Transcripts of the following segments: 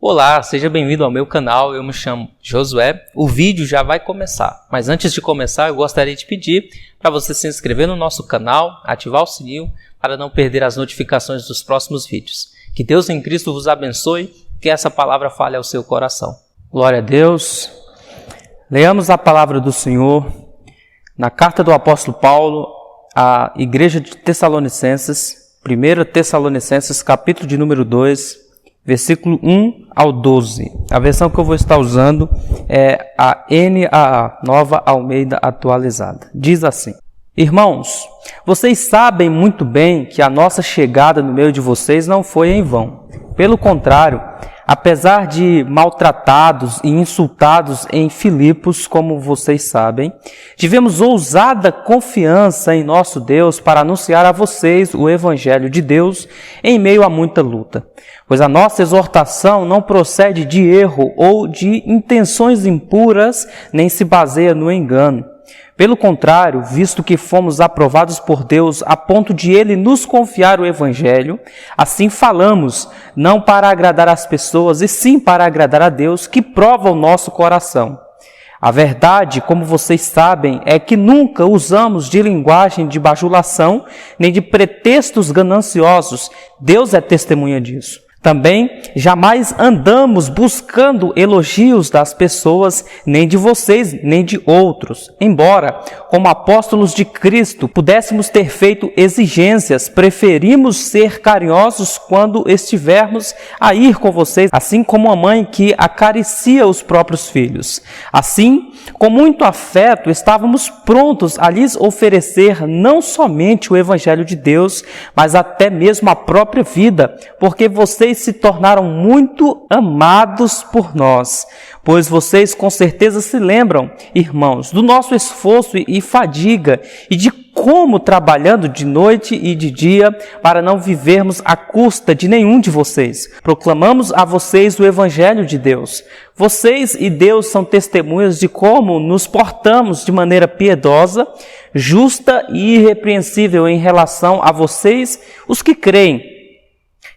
Olá, seja bem-vindo ao meu canal, eu me chamo Josué. O vídeo já vai começar, mas antes de começar eu gostaria de pedir para você se inscrever no nosso canal, ativar o sininho para não perder as notificações dos próximos vídeos. Que Deus em Cristo vos abençoe, que essa palavra fale ao seu coração. Glória a Deus. Leamos a palavra do Senhor na carta do apóstolo Paulo à igreja de Tessalonicenses, 1 Tessalonicenses, capítulo de número 2, versículo 1 ao 12. A versão que eu vou estar usando é a NAA, Nova Almeida Atualizada. Diz assim: Irmãos, vocês sabem muito bem que a nossa chegada no meio de vocês não foi em vão. Pelo contrário, apesar de maltratados e insultados em Filipos, como vocês sabem, tivemos ousada confiança em nosso Deus para anunciar a vocês o Evangelho de Deus em meio a muita luta. Pois a nossa exortação não procede de erro ou de intenções impuras, nem se baseia no engano. Pelo contrário, visto que fomos aprovados por Deus a ponto de Ele nos confiar o Evangelho, assim falamos, não para agradar as pessoas, e sim para agradar a Deus, que prova o nosso coração. A verdade, como vocês sabem, é que nunca usamos de linguagem de bajulação, nem de pretextos gananciosos. Deus é testemunha disso. Também jamais andamos buscando elogios das pessoas, nem de vocês, nem de outros. Embora, como apóstolos de Cristo, pudéssemos ter feito exigências, preferimos ser carinhosos quando estivermos a ir com vocês, assim como a mãe que acaricia os próprios filhos. Assim, com muito afeto, estávamos prontos a lhes oferecer não somente o Evangelho de Deus, mas até mesmo a própria vida, porque vocês se tornaram muito amados por nós, pois vocês com certeza se lembram, irmãos, do nosso esforço e fadiga e de como trabalhando de noite e de dia para não vivermos à custa de nenhum de vocês. Proclamamos a vocês o Evangelho de Deus. Vocês e Deus são testemunhas de como nos portamos de maneira piedosa, justa e irrepreensível em relação a vocês, os que creem.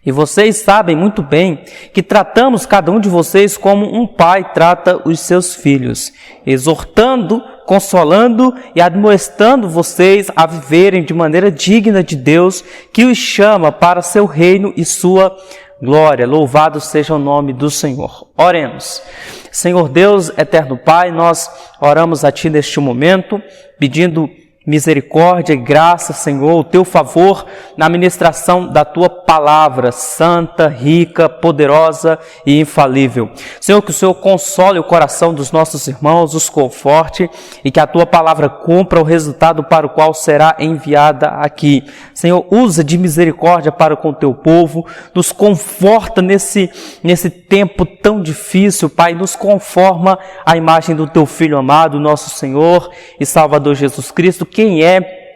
E vocês sabem muito bem que tratamos cada um de vocês como um pai trata os seus filhos, exortando, consolando e admoestando vocês a viverem de maneira digna de Deus, que os chama para seu reino e sua glória. Louvado seja o nome do Senhor. Oremos. Senhor Deus, eterno Pai, nós oramos a Ti neste momento, pedindo misericórdia e graça, Senhor, o Teu favor na ministração da Tua palavra santa, rica, poderosa e infalível. Senhor, que o Senhor console o coração dos nossos irmãos, os conforte e que a Tua palavra cumpra o resultado para o qual será enviada aqui. Senhor, usa de misericórdia para com o Teu povo, nos conforta nesse tempo tão difícil, Pai, nos conforma à imagem do Teu Filho amado, nosso Senhor e Salvador Jesus Cristo, quem é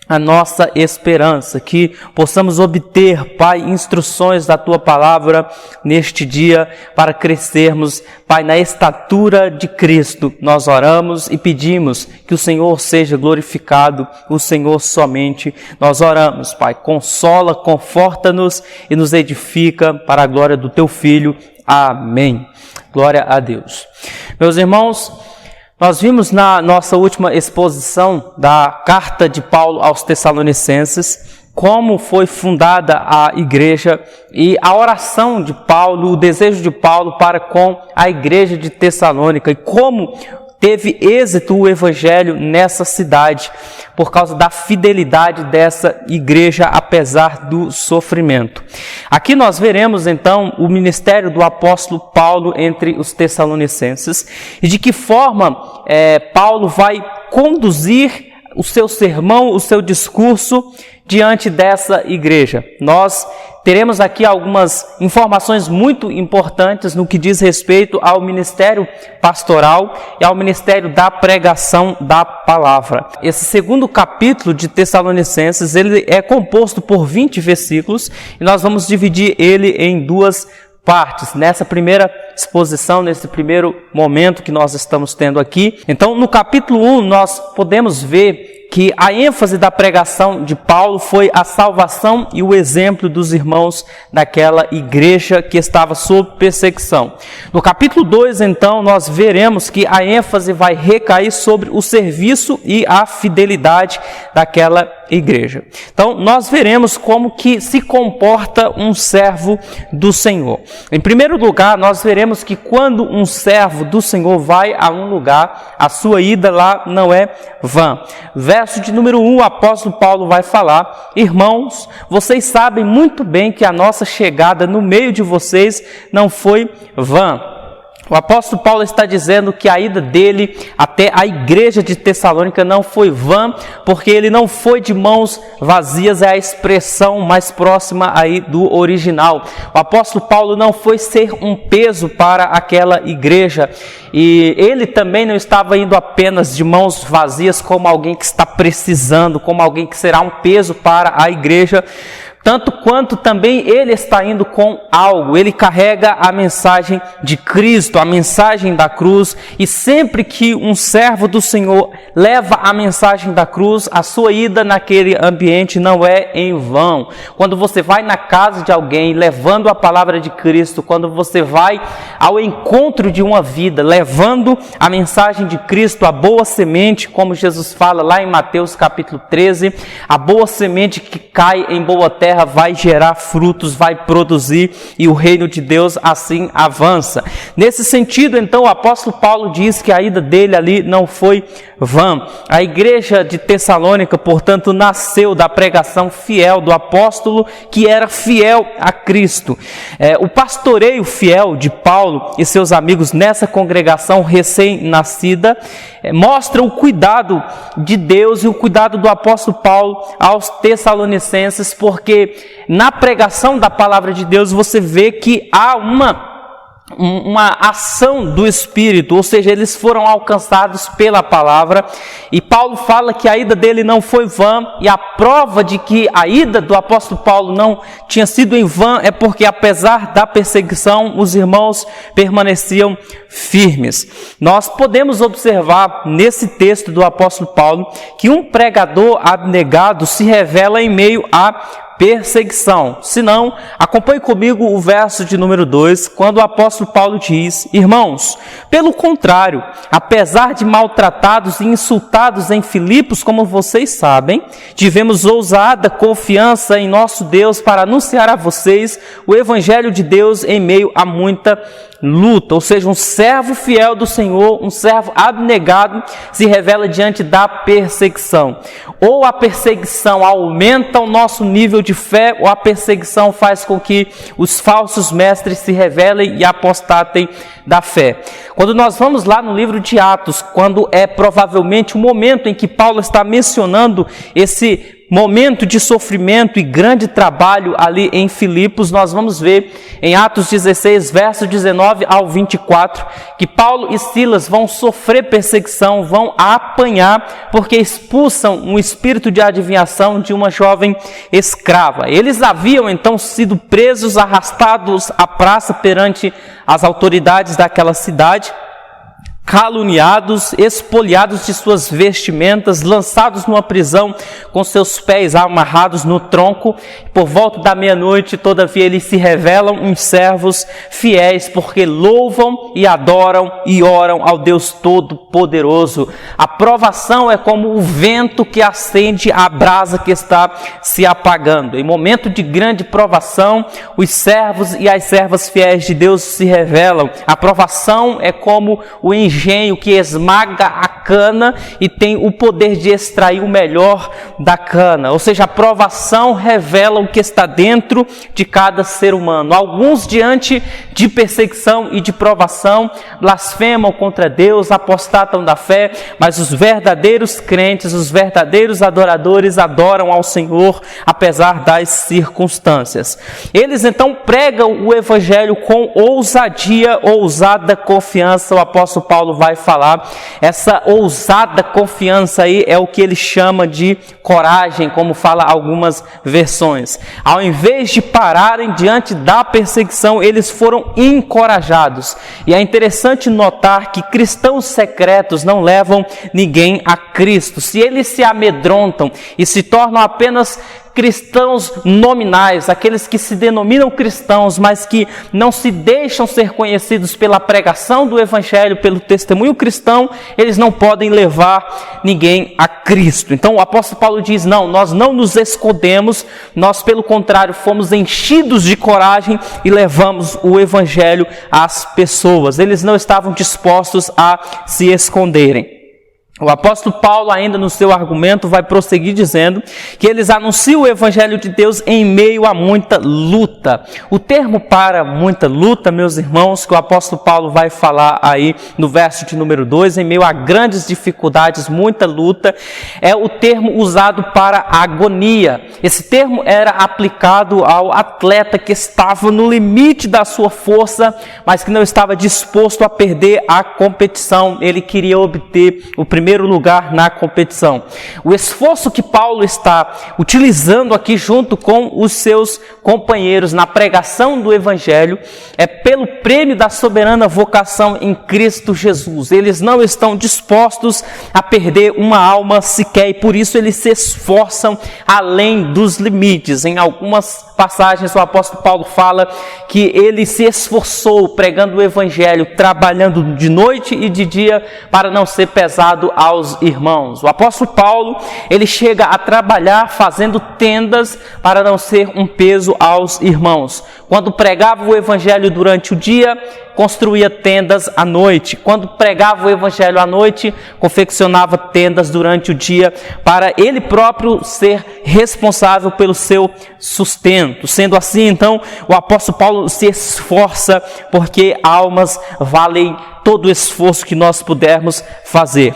a nossa esperança, que possamos obter, Pai, instruções da Tua palavra neste dia para crescermos, Pai, na estatura de Cristo. Nós oramos e pedimos que o Senhor seja glorificado, o Senhor somente. Nós oramos, Pai, consola, conforta-nos e nos edifica para a glória do Teu Filho. Amém. Glória a Deus. Meus irmãos, nós vimos na nossa última exposição da carta de Paulo aos Tessalonicenses como foi fundada a igreja e a oração de Paulo, o desejo de Paulo para com a igreja de Tessalônica e como teve êxito o evangelho nessa cidade por causa da fidelidade dessa igreja, apesar do sofrimento. Aqui nós veremos então o ministério do apóstolo Paulo entre os tessalonicenses e de que forma Paulo vai conduzir o seu sermão, o seu discurso diante dessa igreja. Nós teremos aqui algumas informações muito importantes no que diz respeito ao ministério pastoral e ao ministério da pregação da palavra. Esse segundo capítulo de Tessalonicenses, ele é composto por 20 versículos e nós vamos dividir ele em duas partes, nessa primeira exposição, nesse primeiro momento que nós estamos tendo aqui. Então, no capítulo 1, nós podemos ver que a ênfase da pregação de Paulo foi a salvação e o exemplo dos irmãos daquela igreja que estava sob perseguição. No capítulo 2, então, nós veremos que a ênfase vai recair sobre o serviço e a fidelidade daquela igreja. Então, nós veremos como que se comporta um servo do Senhor. Em primeiro lugar, nós veremos que quando um servo do Senhor vai a um lugar, a sua ida lá não é vã. Verso de número 1, o apóstolo Paulo vai falar: irmãos, vocês sabem muito bem que a nossa chegada no meio de vocês não foi vã. O apóstolo Paulo está dizendo que a ida dele até a igreja de Tessalônica não foi vã, porque ele não foi de mãos vazias, é a expressão mais próxima aí do original. O apóstolo Paulo não foi ser um peso para aquela igreja, e ele também não estava indo apenas de mãos vazias como alguém que está precisando, como alguém que será um peso para a igreja, tanto quanto também ele está indo com algo. Ele carrega a mensagem de Cristo, a mensagem da cruz, e sempre que um servo do Senhor leva a mensagem da cruz, a sua ida naquele ambiente não é em vão. Quando você vai na casa de alguém levando a palavra de Cristo, quando você vai ao encontro de uma vida, levando a mensagem de Cristo, a boa semente, como Jesus fala lá em Mateus capítulo 13, a boa semente que cai em boa terra vai gerar frutos, vai produzir, e o reino de Deus assim avança. Nesse sentido, então, o apóstolo Paulo diz que a ida dele ali não foi vã. A igreja de Tessalônica, portanto, nasceu da pregação fiel do apóstolo, que era fiel a Cristo. O pastoreio fiel de Paulo e seus amigos nessa congregação recém-nascida mostra o cuidado de Deus e o cuidado do apóstolo Paulo aos tessalonicenses, porque na pregação da palavra de Deus você vê que há uma ação do Espírito, ou seja, eles foram alcançados pela palavra, e Paulo fala que a ida dele não foi vã, e a prova de que a ida do apóstolo Paulo não tinha sido em vão é porque, apesar da perseguição, os irmãos permaneciam firmes. Nós podemos observar nesse texto do apóstolo Paulo que um pregador abnegado se revela em meio a perseguição. Se não, acompanhe comigo o verso de número 2, quando o apóstolo Paulo diz: irmãos, pelo contrário, apesar de maltratados e insultados em Filipos, como vocês sabem, tivemos ousada confiança em nosso Deus para anunciar a vocês o evangelho de Deus em meio a muita luta. Ou seja, um servo fiel do Senhor, um servo abnegado, se revela diante da perseguição. Ou a perseguição aumenta o nosso nível de fé, ou a perseguição faz com que os falsos mestres se revelem e apostatem da fé. Quando nós vamos lá no livro de Atos, quando é provavelmente o momento em que Paulo está mencionando esse momento de sofrimento e grande trabalho ali em Filipos, nós vamos ver em Atos 16, verso 19 ao 24, que Paulo e Silas vão sofrer perseguição, vão apanhar, porque expulsam um espírito de adivinhação de uma jovem escrava. Eles haviam então sido presos, arrastados à praça perante as autoridades daquela cidade, caluniados, espoliados de suas vestimentas, lançados numa prisão com seus pés amarrados no tronco. Por volta da meia-noite, todavia, eles se revelam uns servos fiéis, porque louvam e adoram e oram ao Deus Todo-Poderoso. A provação é como o vento que acende a brasa que está se apagando. Em momento de grande provação, os servos e as servas fiéis de Deus se revelam. A provação é como o engenho que esmaga a cana e tem o poder de extrair o melhor da cana. Ou seja, a provação revela o que está dentro de cada ser humano. Alguns, diante de perseguição e de provação, blasfemam contra Deus, apostatam da fé, mas os verdadeiros crentes, os verdadeiros adoradores adoram ao Senhor apesar das circunstâncias. Eles então pregam o evangelho com ousadia, ousada confiança. O apóstolo Paulo vai falar essa ousada confiança aí é o que ele chama de coragem, como fala algumas versões. Ao invés de pararem diante da perseguição, eles foram encorajados. E é interessante notar que cristãos secretos não levam ninguém a Cristo. Se eles se amedrontam e se tornam apenas cristãos nominais, aqueles que se denominam cristãos, mas que não se deixam ser conhecidos pela pregação do Evangelho, pelo testemunho cristão, eles não podem levar ninguém a Cristo. Então o apóstolo Paulo diz, não, nós não nos escondemos, nós pelo contrário fomos enchidos de coragem e levamos o Evangelho às pessoas. Eles não estavam dispostos a se esconderem. O apóstolo Paulo, ainda no seu argumento, vai prosseguir dizendo que eles anunciam o Evangelho de Deus em meio a muita luta. O termo para muita luta, meus irmãos, que o apóstolo Paulo vai falar aí no verso de número 2, em meio a grandes dificuldades, muita luta, é o termo usado para agonia. Esse termo era aplicado ao atleta que estava no limite da sua força, mas que não estava disposto a perder a competição. Ele queria obter o primeiro lugar na competição. O esforço que Paulo está utilizando aqui junto com os seus companheiros na pregação do Evangelho é pelo prêmio da soberana vocação em Cristo Jesus. Eles não estão dispostos a perder uma alma sequer e por isso eles se esforçam além dos limites. Em algumas passagens o apóstolo Paulo fala que ele se esforçou pregando o Evangelho, trabalhando de noite e de dia para não ser pesado aos irmãos. O apóstolo Paulo, ele chega a trabalhar fazendo tendas para não ser um peso aos irmãos. Quando pregava o Evangelho durante o dia, construía tendas à noite. Quando pregava o Evangelho à noite, confeccionava tendas durante o dia para ele próprio ser responsável pelo seu sustento. Sendo assim, então, o apóstolo Paulo se esforça porque almas valem todo o esforço que nós pudermos fazer.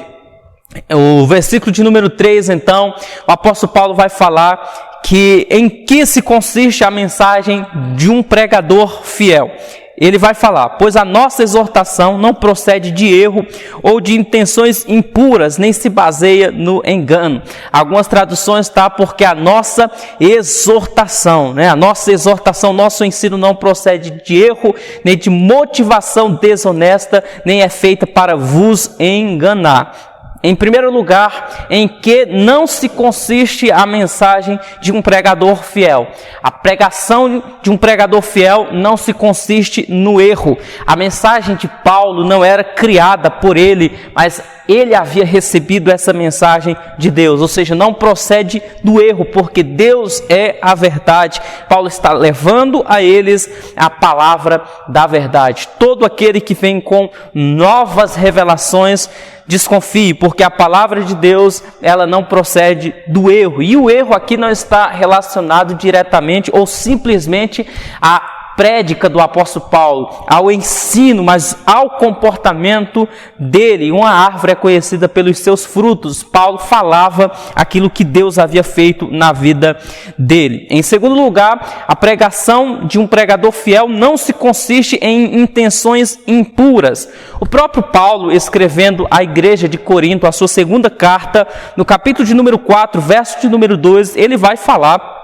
O versículo de número 3, então, o apóstolo Paulo vai falar que em que se consiste a mensagem de um pregador fiel. Ele vai falar, pois a nossa exortação não procede de erro ou de intenções impuras, nem se baseia no engano. Algumas traduções está porque a nossa exortação, a nossa exortação, nosso ensino não procede de erro, nem de motivação desonesta, nem é feita para vos enganar. Em primeiro lugar, em que não se consiste a mensagem de um pregador fiel. A pregação de um pregador fiel não se consiste no erro. A mensagem de Paulo não era criada por ele, mas ele havia recebido essa mensagem de Deus. Ou seja, não procede do erro, porque Deus é a verdade. Paulo está levando a eles a palavra da verdade. Todo aquele que vem com novas revelações, desconfie, porque a palavra de Deus, ela não procede do erro. E o erro aqui não está relacionado diretamente ou simplesmente à prédica do apóstolo Paulo, ao ensino, mas ao comportamento dele. Uma árvore é conhecida pelos seus frutos. Paulo falava aquilo que Deus havia feito na vida dele. Em segundo lugar, a pregação de um pregador fiel não se consiste em intenções impuras. O próprio Paulo, escrevendo à igreja de Corinto, a sua segunda carta, no capítulo de número 4, verso de número 2, ele vai falar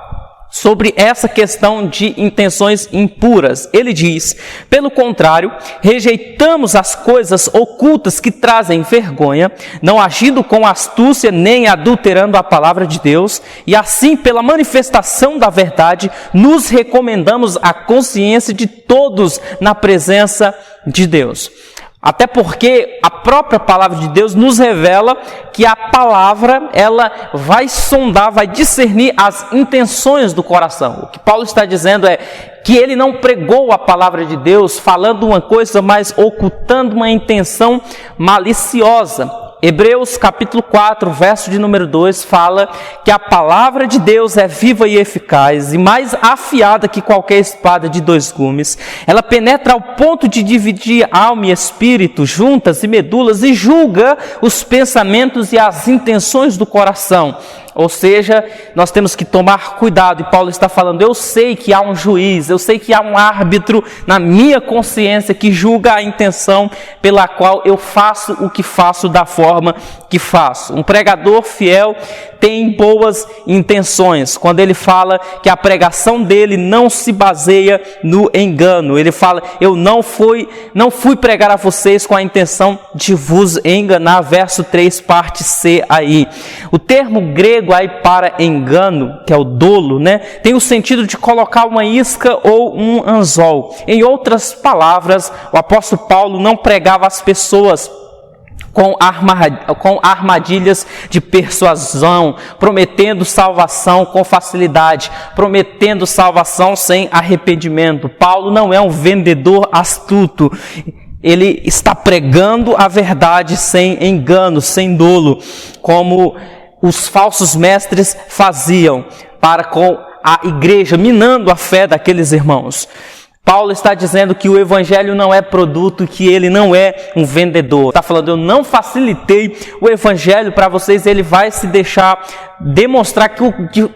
sobre essa questão de intenções impuras. Ele diz, pelo contrário, rejeitamos as coisas ocultas que trazem vergonha, não agindo com astúcia nem adulterando a palavra de Deus, e assim, pela manifestação da verdade, nos recomendamos a consciência de todos na presença de Deus. Até porque a própria palavra de Deus nos revela que a palavra, ela vai sondar, vai discernir as intenções do coração. O que Paulo está dizendo é que ele não pregou a palavra de Deus falando uma coisa, mas ocultando uma intenção maliciosa. Hebreus capítulo 4, verso de número 2, fala que a palavra de Deus é viva e eficaz e mais afiada que qualquer espada de dois gumes. Ela penetra ao ponto de dividir alma e espírito, juntas e medulas, e julga os pensamentos e as intenções do coração. Ou seja, nós temos que tomar cuidado, e Paulo está falando, eu sei que há um juiz, eu sei que há um árbitro na minha consciência que julga a intenção pela qual eu faço o que faço da forma que faço. Um pregador fiel tem boas intenções, quando ele fala que a pregação dele não se baseia no engano. Ele fala, eu não fui pregar a vocês com a intenção de vos enganar, verso 3, parte C aí. O termo grego aí para engano, que é o dolo, tem o sentido de colocar uma isca ou um anzol. Em outras palavras, o apóstolo Paulo não pregava as pessoas com armadilhas de persuasão, prometendo salvação com facilidade, prometendo salvação sem arrependimento. Paulo não é um vendedor astuto. Ele está pregando a verdade sem engano, sem dolo, como os falsos mestres faziam para com a igreja, minando a fé daqueles irmãos. Paulo está dizendo que o evangelho não é produto, que ele não é um vendedor. Está falando, eu não facilitei o evangelho para vocês, ele vai se deixar demonstrar que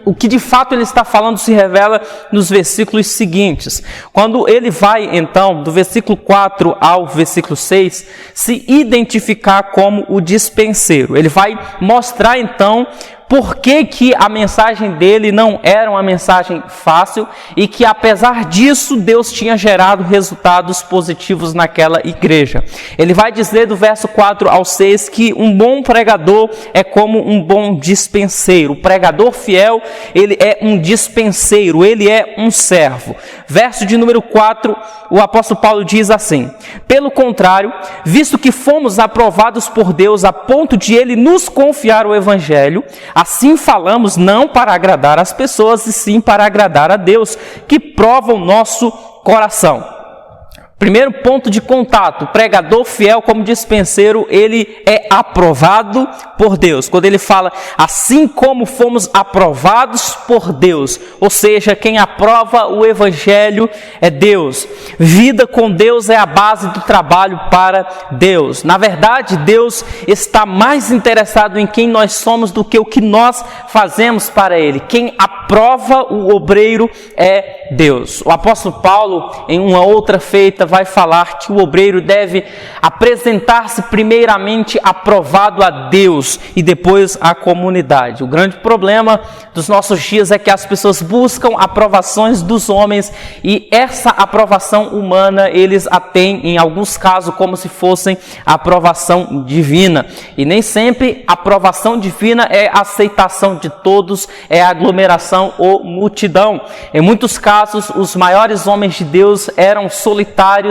o que de fato ele está falando se revela nos versículos seguintes. Quando ele vai, então, do versículo 4 ao versículo 6, se identificar como o dispenseiro. Ele vai mostrar, então, por que a mensagem dele não era uma mensagem fácil e que, apesar disso, Deus tinha gerado resultados positivos naquela igreja. Ele vai dizer do verso 4 ao 6 que um bom pregador é como um bom dispenseiro. O pregador fiel, ele é um dispenseiro, ele é um servo. Verso de número 4, o apóstolo Paulo diz assim: pelo contrário, visto que fomos aprovados por Deus a ponto de ele nos confiar o evangelho, assim falamos não para agradar as pessoas, e sim para agradar a Deus, que prova o nosso coração. Primeiro ponto de contato, o pregador fiel como dispenseiro, ele é aprovado por Deus. Quando ele fala, assim como fomos aprovados por Deus, ou seja, quem aprova o evangelho é Deus. Vida com Deus é a base do trabalho para Deus. Na verdade, Deus está mais interessado em quem nós somos do que o que nós fazemos para Ele. Quem aprova o obreiro é Deus. O apóstolo Paulo, em uma outra feita, vai falar que o obreiro deve apresentar-se primeiramente aprovado a Deus e depois à comunidade. O grande problema dos nossos dias é que as pessoas buscam aprovações dos homens e essa aprovação humana eles a têm, em alguns casos, como se fossem aprovação divina. E nem sempre a aprovação divina é a aceitação de todos, é a aglomeração ou multidão. Em muitos casos, os maiores homens de Deus eram solitários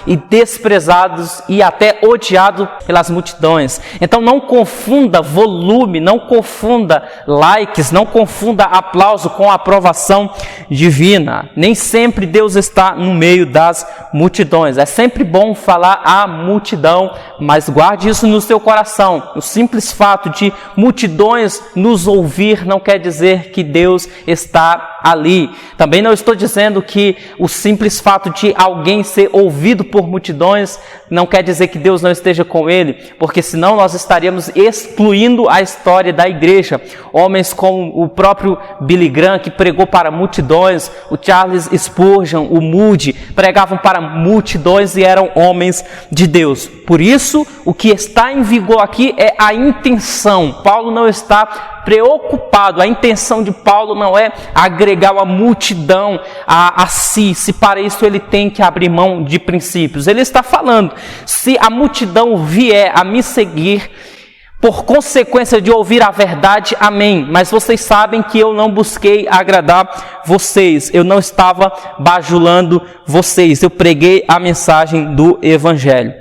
e desprezados e até odiados pelas multidões. Então não confunda volume, não confunda likes, não confunda aplauso com aprovação divina. Nem sempre Deus está no meio das multidões. É sempre bom falar à multidão, mas guarde isso no seu coração. O simples fato de multidões nos ouvir não quer dizer que Deus está ali. Também não estou dizendo que o simples fato de alguém ser ouvido por multidões não quer dizer que Deus não esteja com ele, porque senão nós estaríamos excluindo a história da igreja. Homens como o próprio Billy Graham, que pregou para multidões, o Charles Spurgeon, o Moody, pregavam para multidões e eram homens de Deus. Por isso, o que está em vigor aqui é a intenção. Paulo não está preocupado, a intenção de Paulo não é agregar uma multidão a si, se para isso ele tem que abrir mão de princípios. Ele está falando, se a multidão vier a me seguir, por consequência de ouvir a verdade, amém. Mas vocês sabem que eu não busquei agradar vocês, eu não estava bajulando vocês, eu preguei a mensagem do evangelho.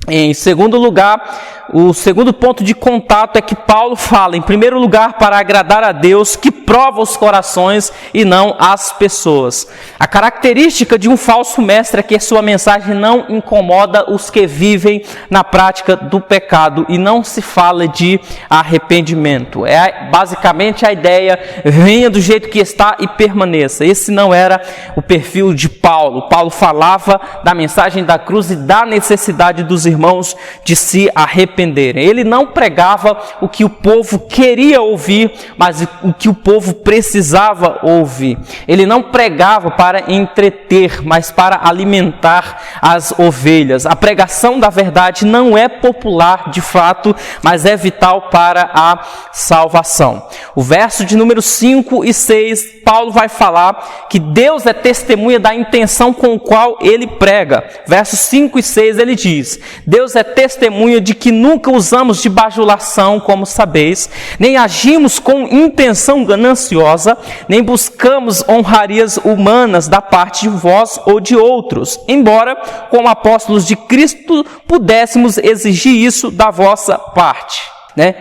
Em segundo lugar, o segundo ponto de contato é que Paulo fala, em primeiro lugar, para agradar a Deus, que prova os corações e não as pessoas. A característica de um falso mestre é que sua mensagem não incomoda os que vivem na prática do pecado e não se fala de arrependimento. É basicamente a ideia, venha do jeito que está e permaneça. Esse não era o perfil de Paulo. Paulo falava da mensagem da cruz e da necessidade dos irmãos de se arrepender. arrependerem. Ele não pregava o que o povo queria ouvir, mas o que o povo precisava ouvir. Ele não pregava para entreter, mas para alimentar as ovelhas. A pregação da verdade não é popular de fato, mas é vital para a salvação. O verso de número 5 e 6, Paulo vai falar que Deus é testemunha da intenção com a qual ele prega. Versos 5 e 6 ele diz: Deus é testemunha de que nunca usamos de bajulação, como sabeis, nem agimos com intenção gananciosa, nem buscamos honrarias humanas da parte de vós ou de outros, embora, como apóstolos de Cristo, pudéssemos exigir isso da vossa parte.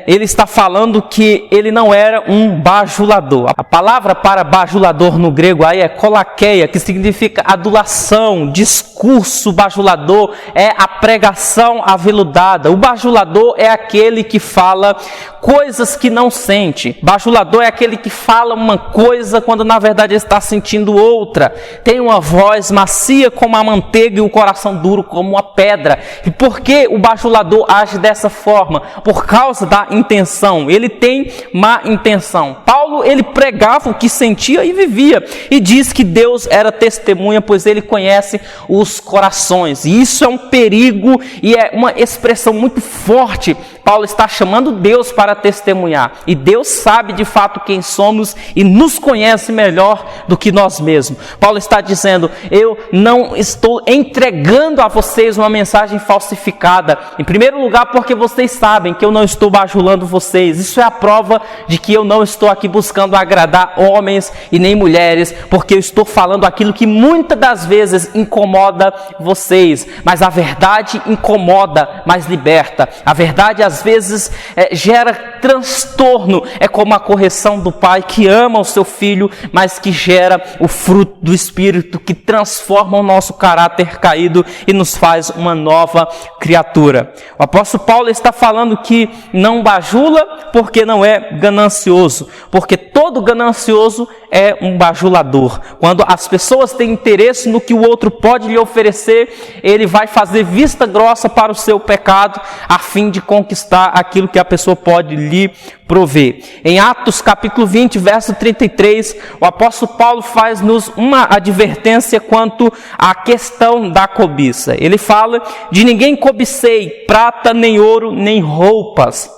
Ele está falando que ele não era um bajulador. A palavra para bajulador no grego aí é kolakeia, que significa adulação, discurso bajulador, é a pregação aveludada. O bajulador é aquele que fala coisas que não sente. Bajulador é aquele que fala uma coisa quando na verdade está sentindo outra. Tem uma voz macia como a manteiga e o coração duro como uma pedra. E por que o bajulador age dessa forma? Por causa da intenção. Ele tem má intenção. Paulo, ele pregava o que sentia e vivia, e diz que Deus era testemunha, pois ele conhece os corações. E isso é um perigo e é uma expressão muito forte. Paulo está chamando Deus para testemunhar, e Deus sabe de fato quem somos e nos conhece melhor do que nós mesmos. Paulo está dizendo: eu não estou entregando a vocês uma mensagem falsificada, em primeiro lugar porque vocês sabem que eu não estou bajulando vocês. Isso é a prova de que eu não estou aqui buscando agradar homens e nem mulheres, porque eu estou falando aquilo que muitas das vezes incomoda vocês, mas a verdade incomoda, mas liberta. A verdade às vezes gera transtorno, é como a correção do pai que ama o seu filho, mas que gera o fruto do Espírito, que transforma o nosso caráter caído e nos faz uma nova criatura. O apóstolo Paulo está falando que não bajula porque não é ganancioso, porque todo ganancioso é um bajulador. Quando as pessoas têm interesse no que o outro pode lhe oferecer, ele vai fazer vista grossa para o seu pecado, a fim de conquistar aquilo que a pessoa pode lhe prover. Em Atos capítulo 20, verso 33, o apóstolo Paulo faz-nos uma advertência quanto à questão da cobiça. Ele fala: de ninguém cobicei prata, nem ouro, nem roupas.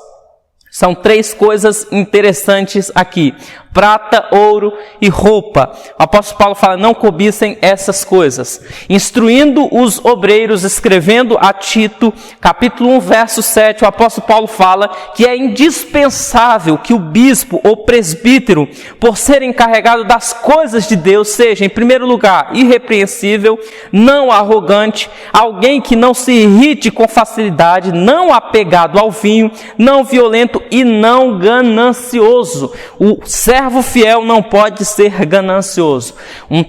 São três coisas interessantes aqui: prata, ouro e roupa. O apóstolo Paulo fala: não cobicem essas coisas. Instruindo os obreiros, escrevendo a Tito, capítulo 1, verso 7, o apóstolo Paulo fala que é indispensável que o bispo ou presbítero, por ser encarregado das coisas de Deus, seja, em primeiro lugar, irrepreensível, não arrogante, alguém que não se irrite com facilidade, não apegado ao vinho, não violento e não ganancioso. O servo fiel não pode ser ganancioso.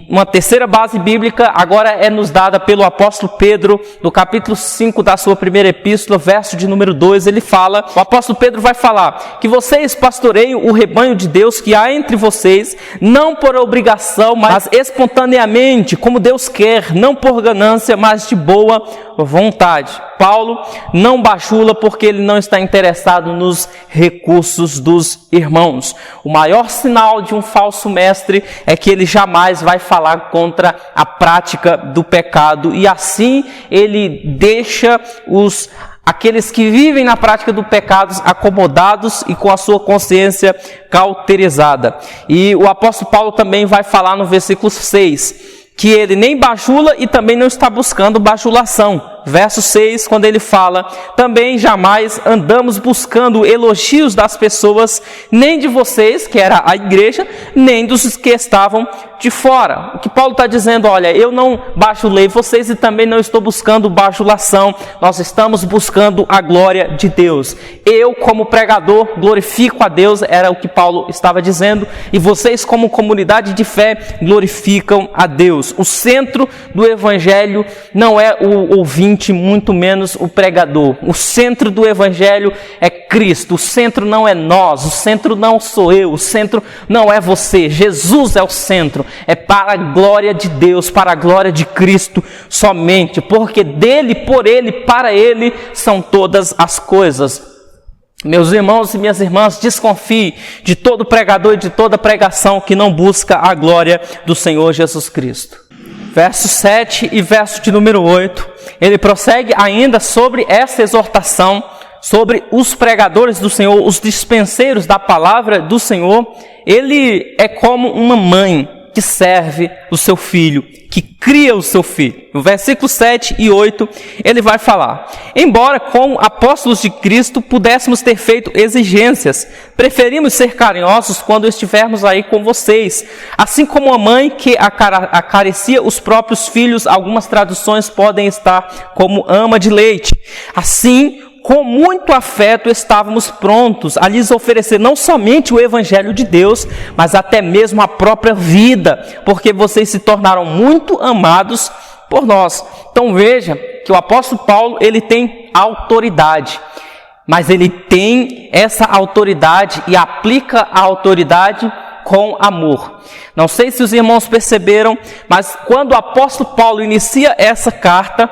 Uma terceira base bíblica agora é nos dada pelo apóstolo Pedro, no capítulo 5 da sua primeira epístola, verso de número 2, ele fala, o apóstolo Pedro vai falar, que vocês pastoreiam o rebanho de Deus que há entre vocês, não por obrigação, mas espontaneamente, como Deus quer, não por ganância, mas de boa vontade. Paulo não bajula porque ele não está interessado nos recursos dos irmãos. O maior sinal de um falso mestre é que ele jamais vai falar contra a prática do pecado, e assim ele deixa aqueles que vivem na prática do pecado acomodados e com a sua consciência cauterizada. E o apóstolo Paulo também vai falar no versículo 6 que ele nem bajula e também não está buscando bajulação. Verso 6, quando ele fala: também jamais andamos buscando elogios das pessoas, nem de vocês, que era a igreja, nem dos que estavam de fora. O que Paulo está dizendo: olha, eu não bajulei vocês e também não estou buscando bajulação, nós estamos buscando a glória de Deus. Eu, como pregador, glorifico a Deus, era o que Paulo estava dizendo, e vocês, como comunidade de fé, glorificam a Deus. O centro do evangelho não é o ouvinte, muito menos o pregador. O centro do evangelho é Cristo, o centro não é nós, o centro não sou eu, o centro não é você, Jesus é o centro, é para a glória de Deus, para a glória de Cristo somente, porque dele, por ele, para ele são todas as coisas. Meus irmãos e minhas irmãs, desconfie de todo pregador e de toda pregação que não busca a glória do Senhor Jesus Cristo. Verso 7 e verso de número 8, ele prossegue ainda sobre essa exortação, sobre os pregadores do Senhor, os dispenseiros da palavra do Senhor. Ele é como uma mãe que serve o seu filho, que cria o seu filho. No versículo 7 e 8, ele vai falar: embora como apóstolos de Cristo pudéssemos ter feito exigências, preferimos ser carinhosos quando estivermos aí com vocês. Assim como a mãe que acaricia os próprios filhos, algumas traduções podem estar como ama de leite. Assim, com muito afeto estávamos prontos a lhes oferecer não somente o Evangelho de Deus, mas até mesmo a própria vida, porque vocês se tornaram muito amados por nós. Então veja que o apóstolo Paulo, ele tem autoridade, mas ele tem essa autoridade e aplica a autoridade com amor. Não sei se os irmãos perceberam, mas quando o apóstolo Paulo inicia essa carta,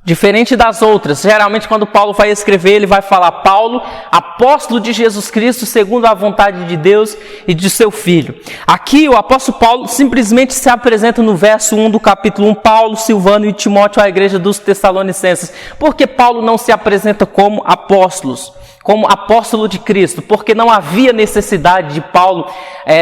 diferente das outras, geralmente quando Paulo vai escrever, ele vai falar: Paulo, apóstolo de Jesus Cristo, segundo a vontade de Deus e de seu Filho. Aqui o apóstolo Paulo simplesmente se apresenta no verso 1 do capítulo 1, Paulo, Silvano e Timóteo à igreja dos Tessalonicenses. Por que Paulo não se apresenta como apóstolos? Como apóstolo de Cristo, porque não havia necessidade de Paulo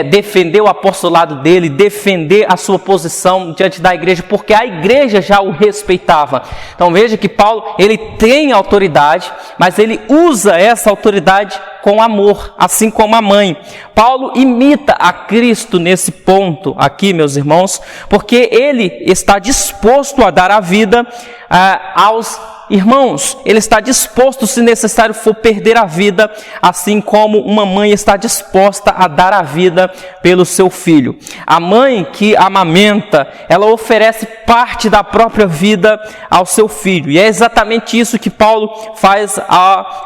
defender o apostolado dele, defender a sua posição diante da igreja, porque a igreja já o respeitava. Então veja que Paulo, ele tem autoridade, mas ele usa essa autoridade com amor, assim como a mãe. Paulo imita a Cristo nesse ponto aqui, meus irmãos, porque ele está disposto a dar a vida aos irmãos. Ele está disposto, se necessário for, perder a vida, assim como uma mãe está disposta a dar a vida pelo seu filho. A mãe que amamenta, ela oferece parte da própria vida ao seu filho. E é exatamente isso que Paulo faz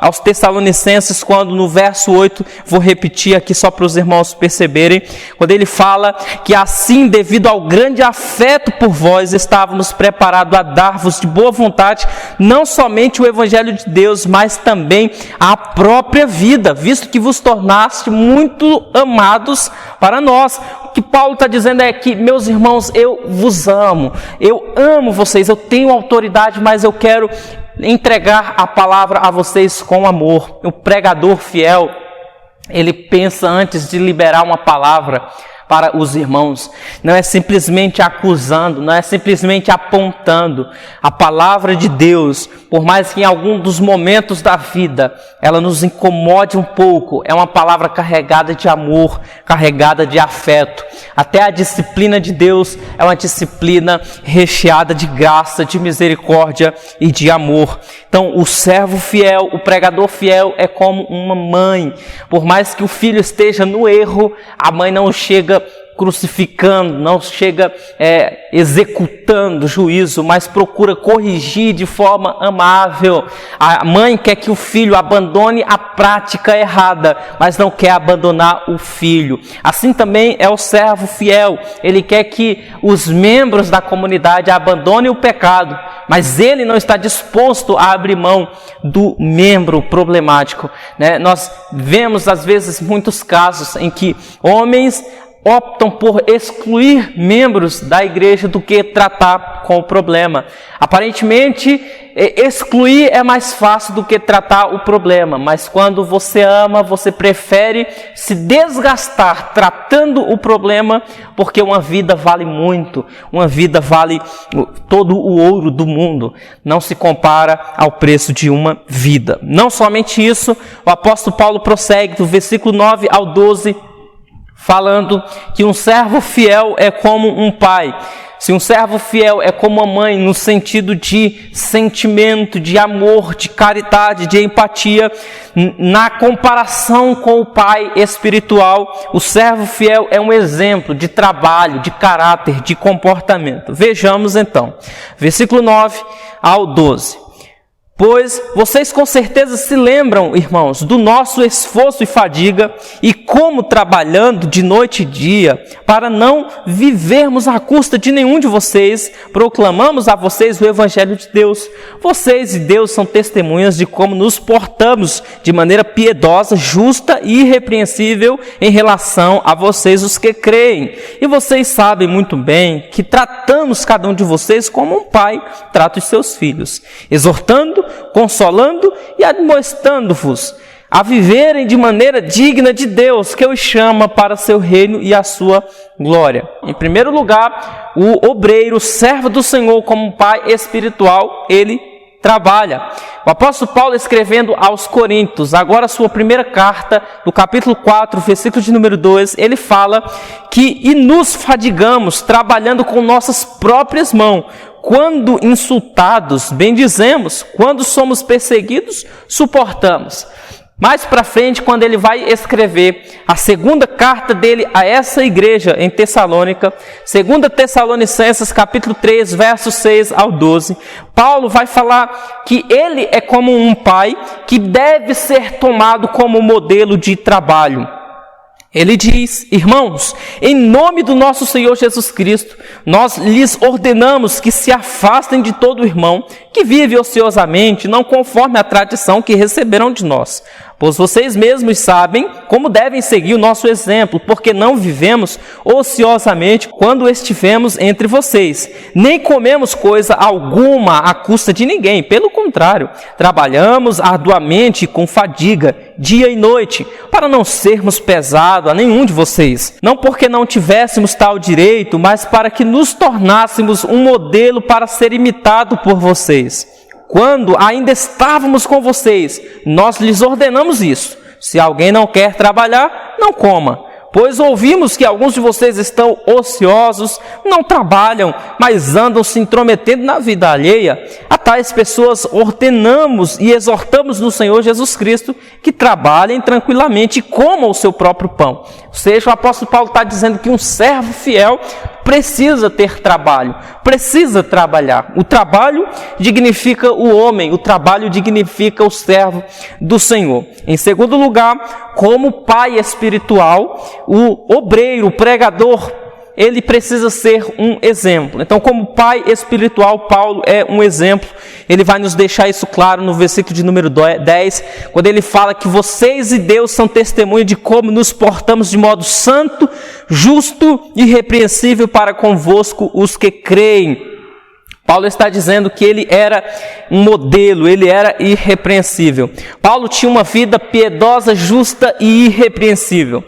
aos Tessalonicenses, quando no verso 8, vou repetir aqui só para os irmãos perceberem, quando ele fala que assim, devido ao grande afeto por vós, estávamos preparados a dar-vos de boa vontade, não somente o Evangelho de Deus, mas também a própria vida, visto que vos tornaste muito amados para nós. O que Paulo está dizendo é que, meus irmãos, eu vos amo, eu amo vocês, eu tenho autoridade, mas eu quero entregar a palavra a vocês com amor. O pregador fiel, ele pensa antes de liberar uma palavra para os irmãos, não é simplesmente acusando, não é simplesmente apontando. A palavra de Deus, por mais que em algum dos momentos da vida ela nos incomode um pouco, é uma palavra carregada de amor, carregada de afeto. Até a disciplina de Deus é uma disciplina recheada de graça, de misericórdia e de amor. Então o servo fiel, o pregador fiel é como uma mãe. Por mais que o filho esteja no erro, a mãe não chega crucificando, não chega executando juízo, mas procura corrigir de forma amável. A mãe quer que o filho abandone a prática errada, mas não quer abandonar o filho. Assim também é o servo fiel. Ele quer que os membros da comunidade abandonem o pecado, mas ele não está disposto a abrir mão do membro problemático, né? Nós vemos às vezes muitos casos em que homens optam por excluir membros da igreja do que tratar com o problema. Aparentemente, excluir é mais fácil do que tratar o problema, mas quando você ama, você prefere se desgastar tratando o problema, porque uma vida vale muito, uma vida vale todo o ouro do mundo, não se compara ao preço de uma vida. Não somente isso, o apóstolo Paulo prossegue do versículo 9 ao 12, falando que um servo fiel é como um pai. Se um servo fiel é como uma mãe, no sentido de sentimento, de amor, de caridade, de empatia, na comparação com o pai espiritual, o servo fiel é um exemplo de trabalho, de caráter, de comportamento. Vejamos então, versículo 9 ao 12. Pois vocês com certeza se lembram, irmãos, do nosso esforço e fadiga e como trabalhando de noite e dia para não vivermos à custa de nenhum de vocês, proclamamos a vocês o Evangelho de Deus. Vocês e Deus são testemunhas de como nos portamos de maneira piedosa, justa e irrepreensível em relação a vocês os que creem. E vocês sabem muito bem que tratamos cada um de vocês como um pai trata os seus filhos, exortando, consolando e admoestando-vos a viverem de maneira digna de Deus, que os chama para seu reino e a sua glória. Em primeiro lugar, o obreiro, o servo do Senhor, como um pai espiritual, ele trabalha. O apóstolo Paulo, escrevendo aos Coríntios, agora sua primeira carta, no capítulo 4, versículo de número 2, ele fala que e nos fadigamos trabalhando com nossas próprias mãos. Quando insultados, bendizemos. Quando somos perseguidos, suportamos. Mais para frente, quando ele vai escrever a segunda carta dele a essa igreja em Tessalônica, 2 Tessalonicenses, capítulo 3, versos 6 ao 12, Paulo vai falar que ele é como um pai que deve ser tomado como modelo de trabalho. Ele diz: irmãos, em nome do nosso Senhor Jesus Cristo, nós lhes ordenamos que se afastem de todo irmão que vive ociosamente, não conforme a tradição que receberam de nós. Pois vocês mesmos sabem como devem seguir o nosso exemplo, porque não vivemos ociosamente quando estivemos entre vocês, nem comemos coisa alguma à custa de ninguém. Pelo contrário, trabalhamos arduamente com fadiga, dia e noite, para não sermos pesados a nenhum de vocês. Não porque não tivéssemos tal direito, mas para que nos tornássemos um modelo para ser imitado por vocês. Quando ainda estávamos com vocês, nós lhes ordenamos isso: se alguém não quer trabalhar, não coma. Pois ouvimos que alguns de vocês estão ociosos, não trabalham, mas andam se intrometendo na vida alheia. A tais pessoas ordenamos e exortamos no Senhor Jesus Cristo que trabalhem tranquilamente e comam o seu próprio pão. Ou seja, o apóstolo Paulo está dizendo que um servo fiel precisa ter trabalho, precisa trabalhar. O trabalho dignifica o homem, o trabalho dignifica o servo do Senhor. Em segundo lugar, como pai espiritual, o obreiro, o pregador, ele precisa ser um exemplo. Então, como pai espiritual, Paulo é um exemplo. Ele vai nos deixar isso claro no versículo de número 10, quando ele fala que vocês e Deus são testemunha de como nos portamos de modo santo, justo e irrepreensível para convosco os que creem. Paulo está dizendo que ele era um modelo, ele era irrepreensível. Paulo tinha uma vida piedosa, justa e irrepreensível.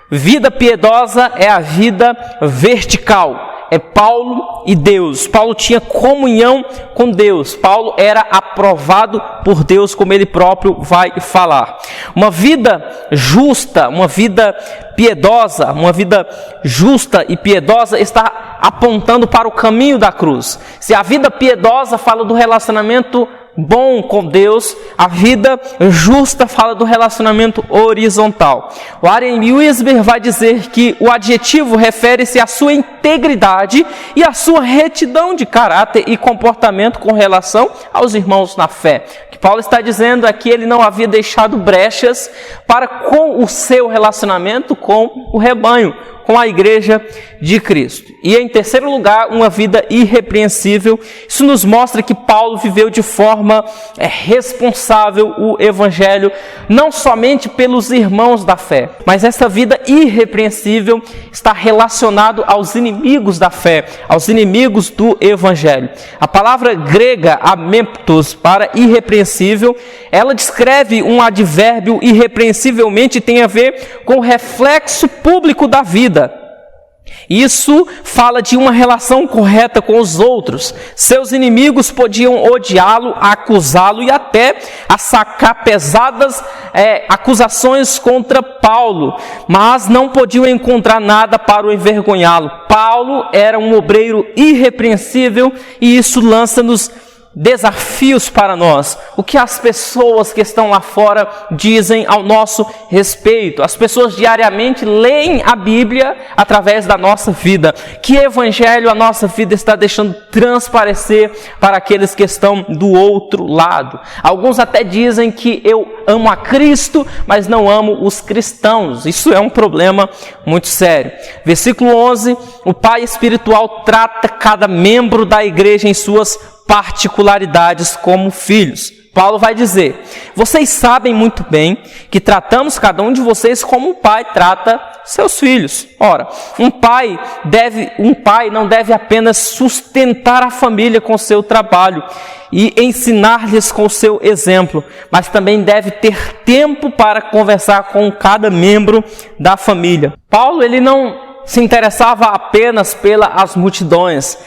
Vida piedosa é a vida vertical. É Paulo e Deus. Paulo tinha comunhão com Deus. Paulo era aprovado por Deus, como ele próprio vai falar. Uma vida justa, uma vida piedosa, uma vida justa e piedosa está apontando para o caminho da cruz. Se a vida piedosa fala do relacionamento bom com Deus, a vida justa fala do relacionamento horizontal. O Warren Wiersbe vai dizer que o adjetivo refere-se à sua integridade e à sua retidão de caráter e comportamento com relação aos irmãos na fé. O que Paulo está dizendo é que ele não havia deixado brechas para com o seu relacionamento com o rebanho, com a igreja de Cristo. E em terceiro lugar, uma vida irrepreensível. Isso nos mostra que Paulo viveu de forma responsável o evangelho, não somente pelos irmãos da fé, mas essa vida irrepreensível está relacionado aos inimigos da fé, aos inimigos do evangelho. A palavra grega amemptos para irrepreensível, ela descreve um advérbio irrepreensivelmente, tem a ver com o reflexo público da vida. Isso fala de uma relação correta com os outros. Seus inimigos podiam odiá-lo, acusá-lo e até assacar pesadas acusações contra Paulo, mas não podiam encontrar nada para o envergonhá-lo. Paulo era um obreiro irrepreensível e isso lança-nos desafios para nós, o que as pessoas que estão lá fora dizem ao nosso respeito. As pessoas diariamente leem a Bíblia através da nossa vida. Que evangelho a nossa vida está deixando transparecer para aqueles que estão do outro lado? Alguns até dizem que eu amo a Cristo, mas não amo os cristãos. Isso é um problema muito sério. Versículo 11, o Pai espiritual trata cada membro da igreja em suas particularidades como filhos. Paulo vai dizer: vocês sabem muito bem que tratamos cada um de vocês como um pai trata seus filhos. Ora, um pai não deve apenas sustentar a família com seu trabalho e ensinar-lhes com o seu exemplo, mas também deve ter tempo para conversar com cada membro da família. Paulo, ele não se interessava apenas pelas multidões.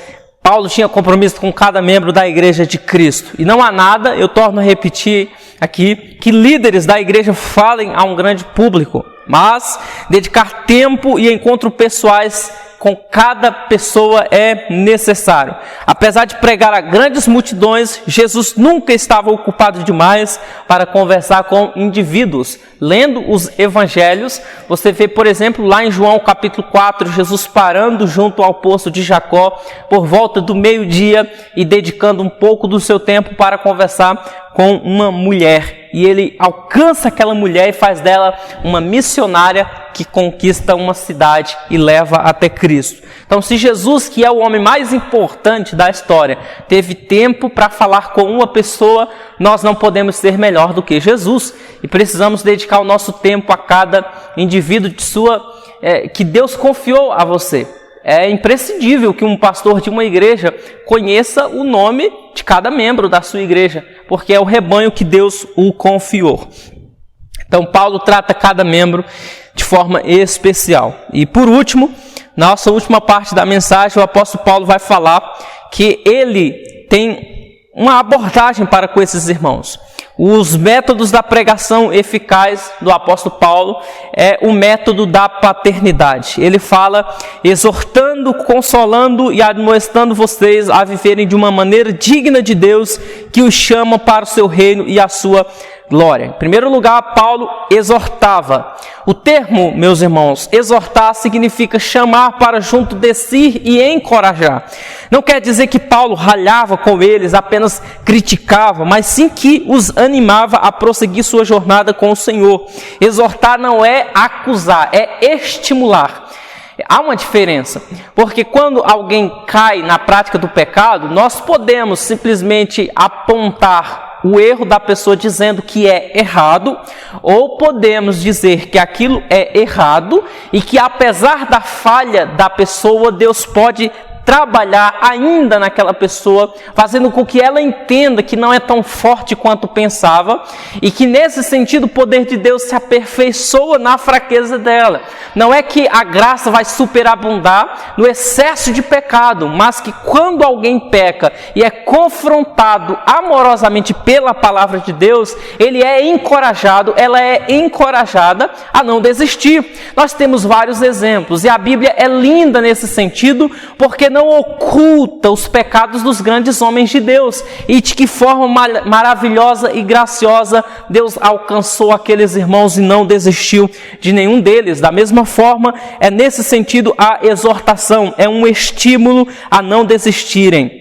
Paulo tinha compromisso com cada membro da igreja de Cristo. E não há nada, eu torno a repetir aqui, que líderes da igreja falem a um grande público, mas dedicar tempo e encontros pessoais com cada pessoa é necessário. Apesar de pregar a grandes multidões, Jesus nunca estava ocupado demais para conversar com indivíduos. Lendo os evangelhos, você vê, por exemplo, lá em João capítulo 4, Jesus parando junto ao poço de Jacó por volta do meio-dia e dedicando um pouco do seu tempo para conversar com uma mulher. E ele alcança aquela mulher e faz dela uma missionária que conquista uma cidade e leva até Cristo. Então, se Jesus, que é o homem mais importante da história, teve tempo para falar com uma pessoa, nós não podemos ser melhor do que Jesus. E precisamos dedicar o nosso tempo a cada indivíduo que Deus confiou a você. É imprescindível que um pastor de uma igreja conheça o nome de cada membro da sua igreja, porque é o rebanho que Deus o confiou. Então, Paulo trata cada membro de forma especial. E por último, na nossa última parte da mensagem, o apóstolo Paulo vai falar que ele tem uma abordagem para com esses irmãos. Os métodos da pregação eficaz do apóstolo Paulo é o método da paternidade. Ele fala exortando, consolando e admoestando vocês a viverem de uma maneira digna de Deus, que os chama para o seu reino e a sua glória. Em primeiro lugar, Paulo exortava. O termo, meus irmãos, exortar significa chamar para junto de si e encorajar. Não quer dizer que Paulo ralhava com eles, apenas criticava, mas sim que os animava a prosseguir sua jornada com o Senhor. Exortar não é acusar, é estimular. Há uma diferença, porque quando alguém cai na prática do pecado, nós podemos simplesmente apontar o erro da pessoa dizendo que é errado, ou podemos dizer que aquilo é errado e que apesar da falha da pessoa, Deus pode trabalhar ainda naquela pessoa, fazendo com que ela entenda que não é tão forte quanto pensava e que nesse sentido o poder de Deus se aperfeiçoa na fraqueza dela. Não é que a graça vai superabundar no excesso de pecado, mas que quando alguém peca e é confrontado amorosamente pela palavra de Deus, ele é encorajado, ela é encorajada a não desistir. Nós temos vários exemplos e a Bíblia é linda nesse sentido, porque não oculta os pecados dos grandes homens de Deus e de que forma maravilhosa e graciosa Deus alcançou aqueles irmãos e não desistiu de nenhum deles. Da mesma forma, é nesse sentido a exortação, é um estímulo a não desistirem.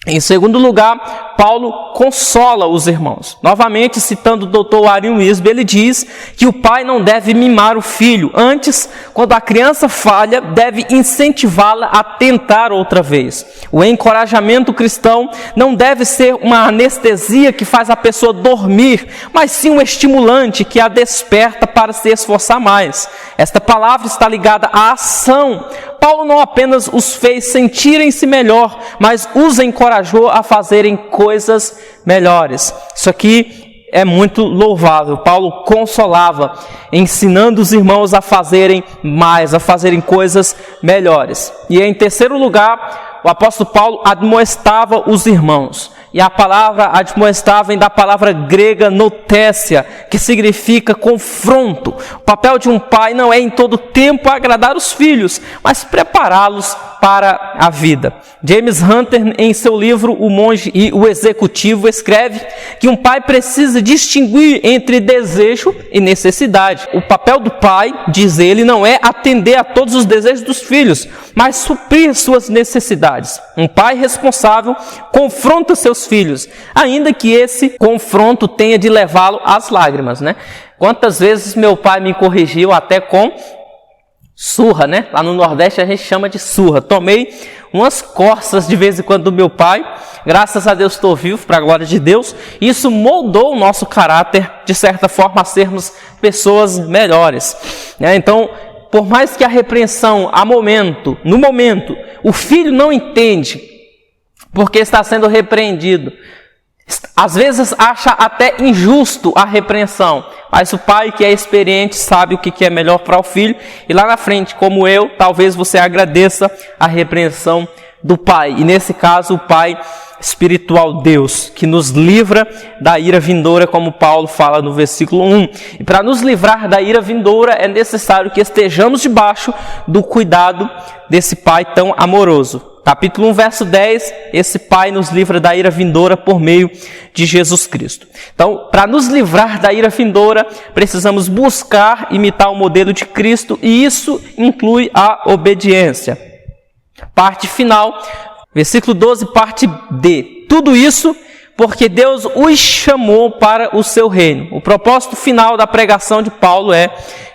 Em segundo lugar, Paulo consola os irmãos. Novamente, citando o Dr. Warren Wiersbe, ele diz que o pai não deve mimar o filho. Antes, quando a criança falha, deve incentivá-la a tentar outra vez. O encorajamento cristão não deve ser uma anestesia que faz a pessoa dormir, mas sim um estimulante que a desperta para se esforçar mais. Esta palavra está ligada à ação. Paulo não apenas os fez sentirem-se melhor, mas os encorajou a fazerem coisas melhores. Isso aqui é muito louvável. Paulo consolava, ensinando os irmãos a fazerem mais, a fazerem coisas melhores. E em terceiro lugar, o apóstolo Paulo admoestava os irmãos. E a palavra admoestar vem da palavra grega notécia, que significa confronto. O papel de um pai não é em todo tempo agradar os filhos, mas prepará-los para a vida. James Hunter, em seu livro O Monge e o Executivo, escreve que um pai precisa distinguir entre desejo e necessidade. O papel do pai, diz ele, não é atender a todos os desejos dos filhos, mas suprir suas necessidades. Um pai responsável confronta seus filhos, ainda que esse confronto tenha de levá-lo às lágrimas, né? Quantas vezes meu pai me corrigiu até com surra, né? Lá no Nordeste a gente chama de surra. Tomei umas coças de vez em quando do meu pai. Graças a Deus estou vivo, para a glória de Deus. Isso moldou o nosso caráter, de certa forma, a sermos pessoas melhores, né? Então, por mais que a repreensão, no momento, o filho não entende porque está sendo repreendido. Às vezes acha até injusto a repreensão, mas o pai que é experiente sabe o que é melhor para o filho, e lá na frente, como eu, talvez você agradeça a repreensão do pai, e nesse caso o pai espiritual, Deus, que nos livra da ira vindoura, como Paulo fala no versículo 1. E para nos livrar da ira vindoura é necessário que estejamos debaixo do cuidado desse pai tão amoroso. Capítulo 1, verso 10, esse pai nos livra da ira vindoura por meio de Jesus Cristo. Então, para nos livrar da ira vindoura, precisamos buscar imitar o modelo de Cristo, e isso inclui a obediência. Parte final, versículo 12, parte D. Tudo isso porque Deus os chamou para o seu reino. O propósito final da pregação de Paulo é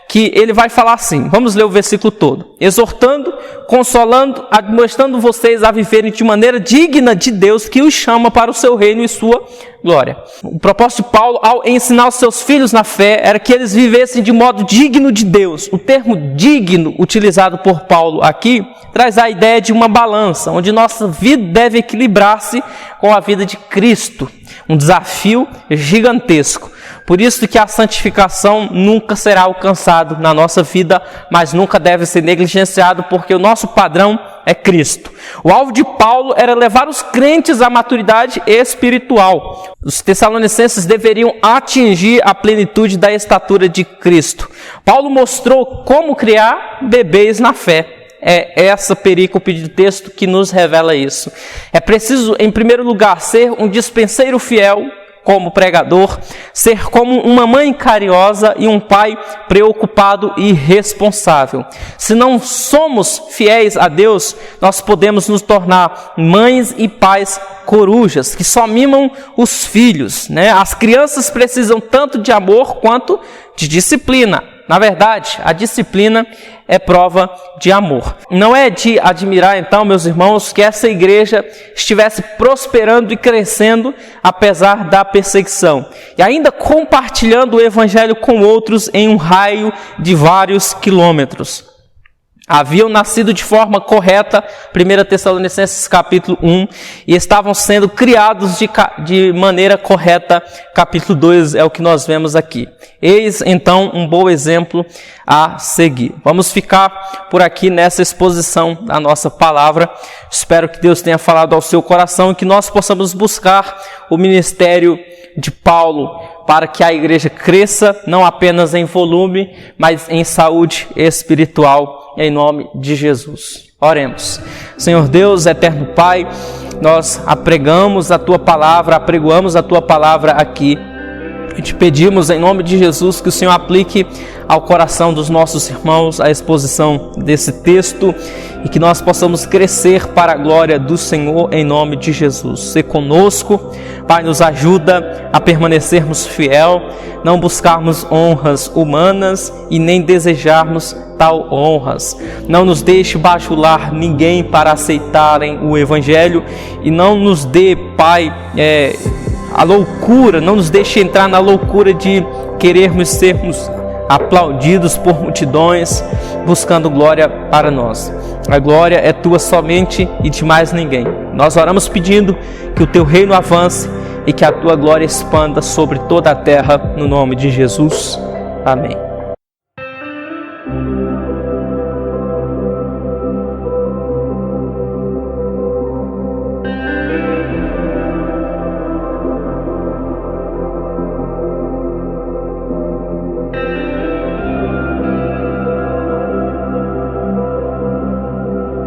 que ele vai falar assim, vamos ler o versículo todo: exortando, consolando, admoestando vocês a viverem de maneira digna de Deus, que os chama para o seu reino e sua glória. O propósito de Paulo, ao ensinar os seus filhos na fé, era que eles vivessem de modo digno de Deus. O termo digno, utilizado por Paulo aqui, traz a ideia de uma balança, onde nossa vida deve equilibrar-se com a vida de Cristo. Um desafio gigantesco. Por isso que a santificação nunca será alcançada na nossa vida, mas nunca deve ser negligenciado, porque o nosso padrão é Cristo. O alvo de Paulo era levar os crentes à maturidade espiritual. Os tessalonicenses deveriam atingir a plenitude da estatura de Cristo. Paulo mostrou como criar bebês na fé. É essa perícope de texto que nos revela isso. É preciso, em primeiro lugar, ser um dispenseiro fiel como pregador, ser como uma mãe carinhosa e um pai preocupado e responsável. Se não somos fiéis a Deus, nós podemos nos tornar mães e pais corujas, que só mimam os filhos, né? As crianças precisam tanto de amor quanto de disciplina. Na verdade, a disciplina é prova de amor. Não é de admirar, então, meus irmãos, que essa igreja estivesse prosperando e crescendo apesar da perseguição, e ainda compartilhando o evangelho com outros em um raio de vários quilômetros. Haviam nascido de forma correta, 1 Tessalonicenses capítulo 1, e estavam sendo criados de maneira correta, capítulo 2, é o que nós vemos aqui. Eis, então, um bom exemplo a seguir. Vamos ficar por aqui nessa exposição da nossa palavra. Espero que Deus tenha falado ao seu coração e que nós possamos buscar o ministério de Paulo para que a igreja cresça, não apenas em volume, mas em saúde espiritual, em nome de Jesus. Oremos. Senhor Deus, eterno Pai, nós apregoamos a Tua palavra aqui. E te pedimos, em nome de Jesus, que o Senhor aplique ao coração dos nossos irmãos a exposição desse texto e que nós possamos crescer para a glória do Senhor, em nome de Jesus. Sê conosco, Pai, nos ajuda a permanecermos fiel, não buscarmos honras humanas e nem desejarmos tal honras. Não nos deixe bajular ninguém para aceitarem o Evangelho e não nos dê, Pai, a loucura, não nos deixe entrar na loucura de querermos sermos aplaudidos por multidões, buscando glória para nós. A glória é Tua somente e de mais ninguém. Nós oramos pedindo que o Teu reino avance e que a Tua glória expanda sobre toda a terra, no nome de Jesus. Amém.